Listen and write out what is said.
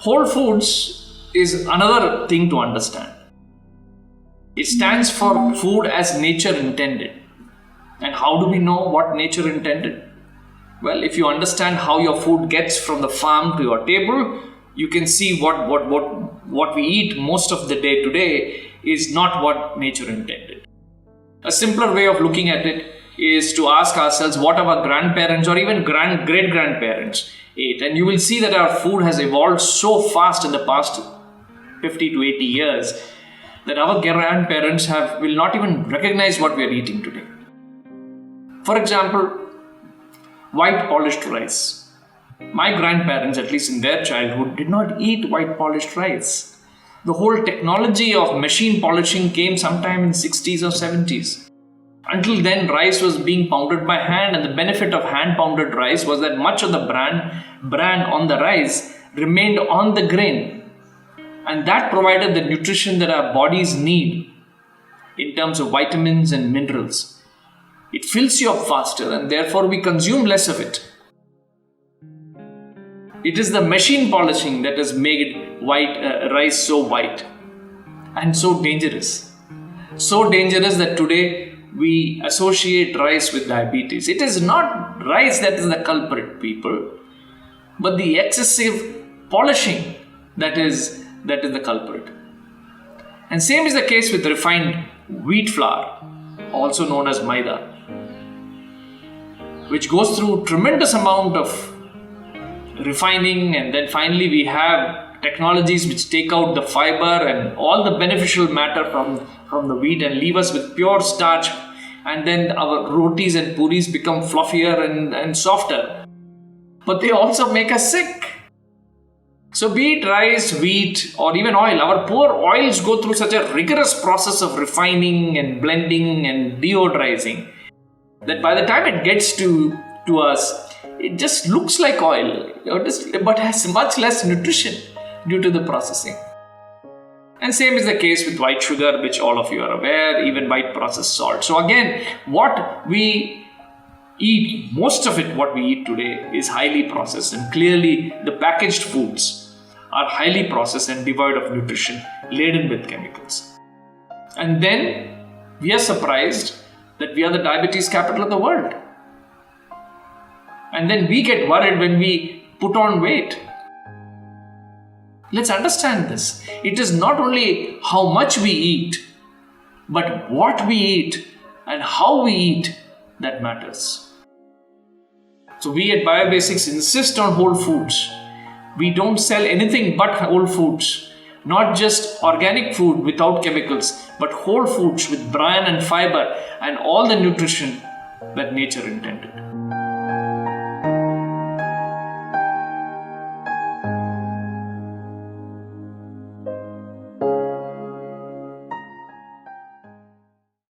Whole foods is another thing to understand. It stands for food as nature intended. And how do we know what nature intended? Well, if you understand how your food gets from the farm to your table, you can see what we eat most of the day today is not what nature intended. A simpler way of looking at it is to ask ourselves what our grandparents or even great-grandparents ate. And you will see that our food has evolved so fast in the past 50 to 80 years that our grandparents will not even recognize what we are eating today. For example, white polished rice. My grandparents, at least in their childhood, did not eat white polished rice. The whole technology of machine polishing came sometime in 60s or 70s. Until then, rice was being pounded by hand, and the benefit of hand pounded rice was that much of the bran on the rice remained on the grain. And that provided the nutrition that our bodies need in terms of vitamins and minerals. It fills you up faster, and therefore we consume less of it. It is the machine polishing that has made rice so white and so dangerous. So dangerous that today we associate rice with diabetes. It is not rice that is the culprit, people, but the excessive polishing that is the culprit. And same is the case with refined wheat flour, also known as maida, which goes through tremendous amount of refining, and then finally we have technologies which take out the fiber and all the beneficial matter from the wheat and leave us with pure starch, and then our rotis and puris become fluffier and softer. But they also make us sick. So be it rice, wheat, or even oil, our poor oils go through such a rigorous process of refining and blending and deodorizing that by the time it gets to us, it just looks like oil, but has much less nutrition due to the processing. And same is the case with white sugar, which all of you are aware, even white processed salt. So again, what we eat, most of it, what we eat today is highly processed, and clearly the packaged foods are highly processed and devoid of nutrition, laden with chemicals. And then we are surprised that we are the diabetes capital of the world. And then we get worried when we put on weight. Let's understand this. It is not only how much we eat, but what we eat and how we eat that matters. So we at BioBasics insist on whole foods. We don't sell anything but whole foods. Not just organic food without chemicals, but whole foods with bran and fiber and all the nutrition that nature intended.